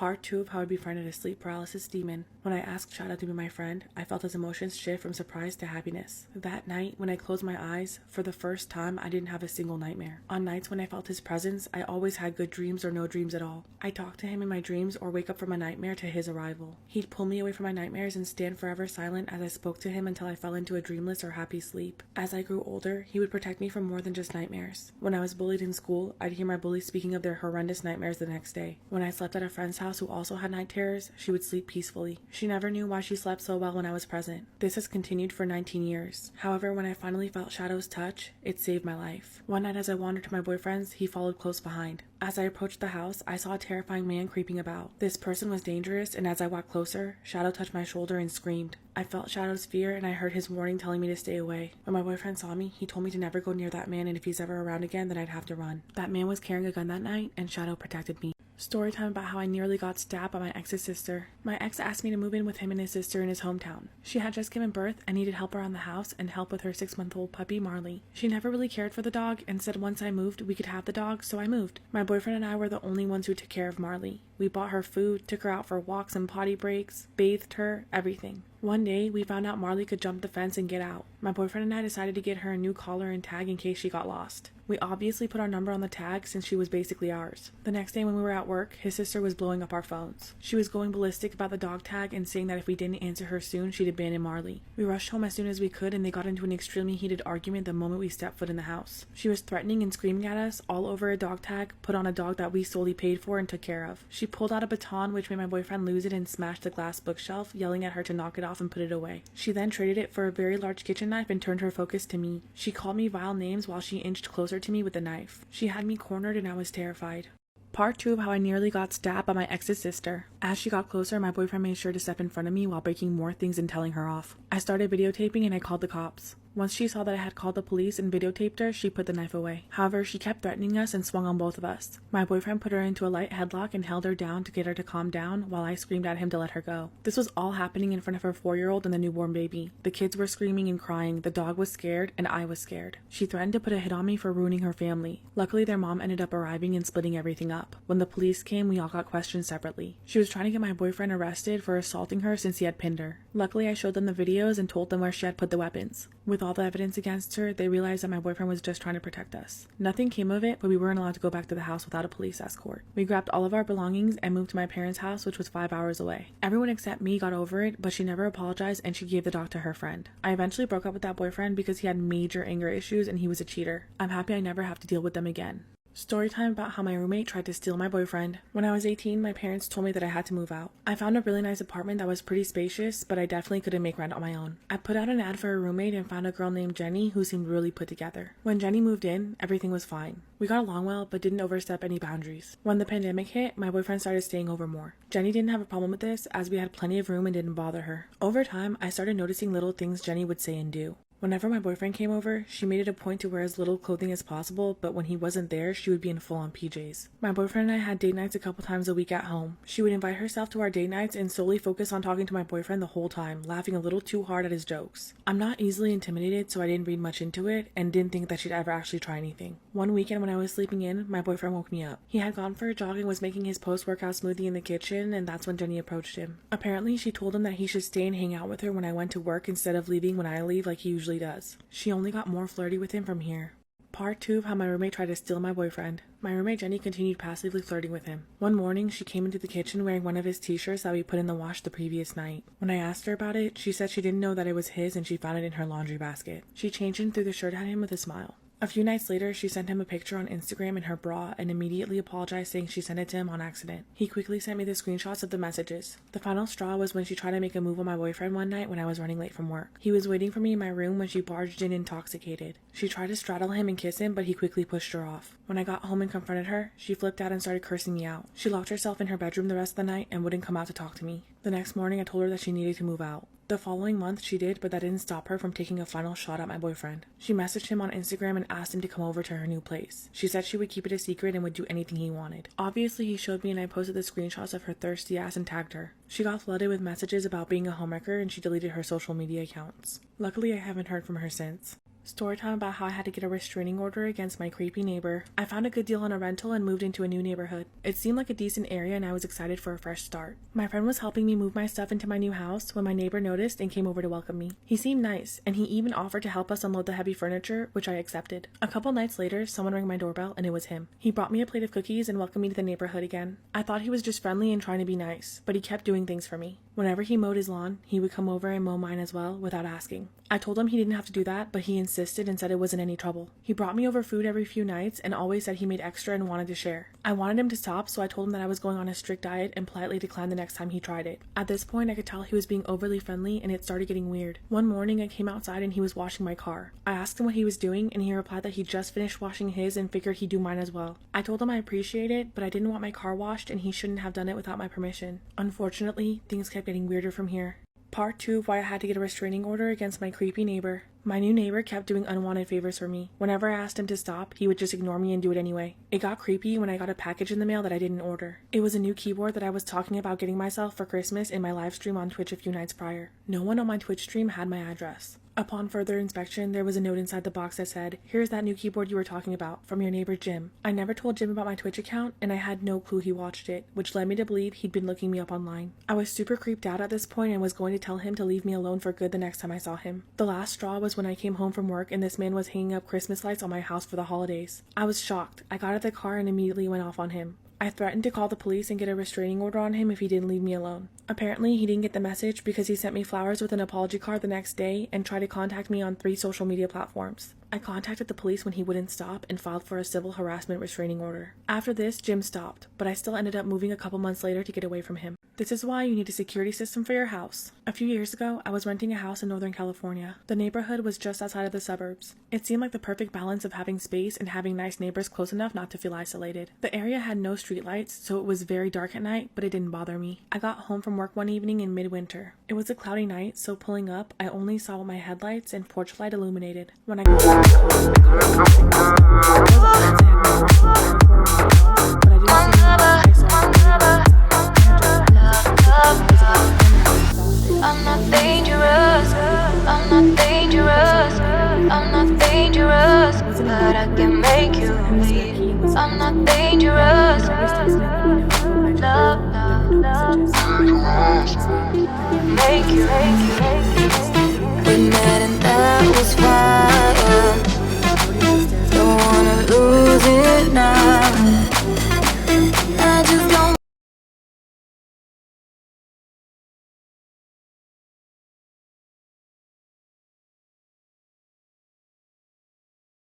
Part 2 of how I befriended a sleep paralysis demon. When I asked Shadow to be my friend, I felt his emotions shift from surprise to happiness. That night, when I closed my eyes, for the first time, I didn't have a single nightmare. On nights when I felt his presence, I always had good dreams or no dreams at all. I talked to him in my dreams or wake up from a nightmare to his arrival. He'd pull me away from my nightmares and stand forever silent as I spoke to him until I fell into a dreamless or happy sleep. As I grew older, he would protect me from more than just nightmares. When I was bullied in school, I'd hear my bullies speaking of their horrendous nightmares the next day. When I slept at a friend's house who also had night terrors, she would sleep peacefully. She never knew why she slept so well when I was present. This has continued for 19 years. However, when I finally felt Shadow's touch, it saved my life. One night as I wandered to my boyfriend's, he followed close behind. As I approached the house, I saw a terrifying man creeping about. This person was dangerous, and as I walked closer, Shadow touched my shoulder and screamed. I felt Shadow's fear, and I heard his warning telling me to stay away. When my boyfriend saw me, he told me to never go near that man, and if he's ever around again, then I'd have to run. That man was carrying a gun that night, and Shadow protected me. Storytime about how I nearly got stabbed by my ex's sister. My ex asked me to move in with him and his sister in his hometown. She had just given birth and needed help around the house and help with her 6-month-old puppy, Marley. She never really cared for the dog and said once I moved, we could have the dog, so I moved. My boyfriend and I were the only ones who took care of Marley. We bought her food, took her out for walks and potty breaks, bathed her, everything. One day, we found out Marley could jump the fence and get out. My boyfriend and I decided to get her a new collar and tag in case she got lost. We obviously put our number on the tag since she was basically ours. The next day when we were at work, his sister was blowing up our phones. She was going ballistic about the dog tag and saying that if we didn't answer her soon, she'd abandon Marley. We rushed home as soon as we could and they got into an extremely heated argument the moment we stepped foot in the house. She was threatening and screaming at us all over a dog tag put on a dog that we solely paid for and took care of. She pulled out a baton which made my boyfriend lose it and smashed the glass bookshelf, yelling at her to knock it off and put it away. She then traded it for a very large kitchen knife and turned her focus to me. She called me vile names while she inched closer to me with the knife. She had me cornered and I was terrified. Part 2 of how I nearly got stabbed by my ex's sister. As she got closer, my boyfriend made sure to step in front of me while breaking more things and telling her off. I started videotaping and I called the cops. Once she saw that I had called the police and videotaped her, she put the knife away. However, she kept threatening us and swung on both of us. My boyfriend put her into a light headlock and held her down to get her to calm down while I screamed at him to let her go. This was all happening in front of her 4-year-old and the newborn baby. The kids were screaming and crying, the dog was scared, and I was scared. She threatened to put a hit on me for ruining her family. Luckily, their mom ended up arriving and splitting everything up. When the police came, we all got questioned separately. She was trying to get my boyfriend arrested for assaulting her since he had pinned her. Luckily, I showed them the videos and told them where she had put the weapons. With all the evidence against her, they realized that my boyfriend was just trying to protect us. Nothing came of it, but we weren't allowed to go back to the house without a police escort. We grabbed all of our belongings and moved to my parents' house, which was 5 hours away. Everyone except me got over it, but she never apologized and she gave the dog to her friend. I eventually broke up with that boyfriend because he had major anger issues and he was a cheater. I'm happy I never have to deal with them again. Storytime about how my roommate tried to steal my boyfriend. When I was 18, my parents told me that I had to move out. I found a really nice apartment that was pretty spacious, but I definitely couldn't make rent on my own. I put out an ad for a roommate and found a girl named Jenny who seemed really put together. When Jenny moved in, everything was fine. We got along well, but didn't overstep any boundaries. When the pandemic hit, my boyfriend started staying over more. Jenny didn't have a problem with this, as we had plenty of room and didn't bother her. Over time, I started noticing little things Jenny would say and do. Whenever my boyfriend came over, she made it a point to wear as little clothing as possible, but when he wasn't there, she would be in full-on PJs. My boyfriend and I had date nights a couple times a week at home. She would invite herself to our date nights and solely focus on talking to my boyfriend the whole time, laughing a little too hard at his jokes. I'm not easily intimidated, so I didn't read much into it, and didn't think that she'd ever actually try anything. One weekend when I was sleeping in, my boyfriend woke me up. He had gone for a jog and was making his post-workout smoothie in the kitchen, and that's when Jenny approached him. Apparently, she told him that he should stay and hang out with her when I went to work instead of leaving when I leave like he usually does. She only got more flirty with him from here. Part 2 of how my roommate tried to steal my boyfriend. My roommate Jenny continued passively flirting with him. One morning, she came into the kitchen wearing one of his t-shirts that we put in the wash the previous night. When I asked her about it, she said she didn't know that it was his and she found it in her laundry basket. She changed and threw the shirt at him with a smile. A few nights later, she sent him a picture on Instagram in her bra and immediately apologized, saying she sent it to him on accident. He quickly sent me the screenshots of the messages. The final straw was when she tried to make a move on my boyfriend one night when I was running late from work. He was waiting for me in my room when she barged in intoxicated. She tried to straddle him and kiss him, but he quickly pushed her off. When I got home and confronted her, she flipped out and started cursing me out. She locked herself in her bedroom the rest of the night and wouldn't come out to talk to me. The next morning, I told her that she needed to move out. The following month she did, but that didn't stop her from taking a final shot at my boyfriend. She messaged him on Instagram and asked him to come over to her new place. She said she would keep it a secret and would do anything he wanted. Obviously, he showed me and I posted the screenshots of her thirsty ass and tagged her. She got flooded with messages about being a homewrecker and she deleted her social media accounts. Luckily, I haven't heard from her since. Story time about how I had to get a restraining order against my creepy neighbor. I found a good deal on a rental and moved into a new neighborhood. It seemed like a decent area and I was excited for a fresh start. My friend was helping me move my stuff into my new house when my neighbor noticed and came over to welcome me. He seemed nice, and he even offered to help us unload the heavy furniture, which I accepted. A couple nights later, someone rang my doorbell and it was him. He brought me a plate of cookies and welcomed me to the neighborhood again. I thought he was just friendly and trying to be nice, but he kept doing things for me. Whenever he mowed his lawn, he would come over and mow mine as well without asking. I told him he didn't have to do that, but he insisted and said it wasn't any trouble. He brought me over food every few nights and always said he made extra and wanted to share. I wanted him to stop, so I told him that I was going on a strict diet and politely declined the next time he tried it. At this point, I could tell he was being overly friendly and it started getting weird. One morning, I came outside and he was washing my car. I asked him what he was doing and he replied that he just finished washing his and figured he'd do mine as well. I told him I appreciate it, but I didn't want my car washed and he shouldn't have done it without my permission. Unfortunately, things kept getting weirder from here. Part 2 of why I had to get a restraining order against my creepy neighbor. My new neighbor kept doing unwanted favors for me. Whenever I asked him to stop, he would just ignore me and do it anyway. It got creepy when I got a package in the mail that I didn't order. It was a new keyboard that I was talking about getting myself for Christmas in my live stream on Twitch a few nights prior. No one on my Twitch stream had my address. Upon further inspection, there was a note inside the box that said, "Here's that new keyboard you were talking about, from your neighbor Jim." I never told Jim about my Twitch account, and I had no clue he watched it, which led me to believe he'd been looking me up online. I was super creeped out at this point and was going to tell him to leave me alone for good the next time I saw him. The last straw was when I came home from work and this man was hanging up Christmas lights on my house for the holidays. I was shocked. I got out of the car and immediately went off on him. I threatened to call the police and get a restraining order on him if he didn't leave me alone. Apparently, he didn't get the message because he sent me flowers with an apology card the next day and tried to contact me on 3 social media platforms. I contacted the police when he wouldn't stop and filed for a civil harassment restraining order. After this, Jim stopped, but I still ended up moving a couple months later to get away from him. This is why you need a security system for your house. A few years ago, I was renting a house in Northern California. The neighborhood was just outside of the suburbs. It seemed like the perfect balance of having space and having nice neighbors close enough not to feel isolated. The area had no streetlights, so it was very dark at night, but it didn't bother me. I got home from work one evening in midwinter. It was a cloudy night, so pulling up, I only saw what my headlights and porch light illuminated. When I got to my car, I caught a car passing us. There was a fence I had never seen before around the house, but I didn't see anyone. I saw a neighbor outside. I'm not dangerous, I'm not dangerous, I'm not dangerous, but I can make you leave. I'm not dangerous, love, make you. We met and that was fire.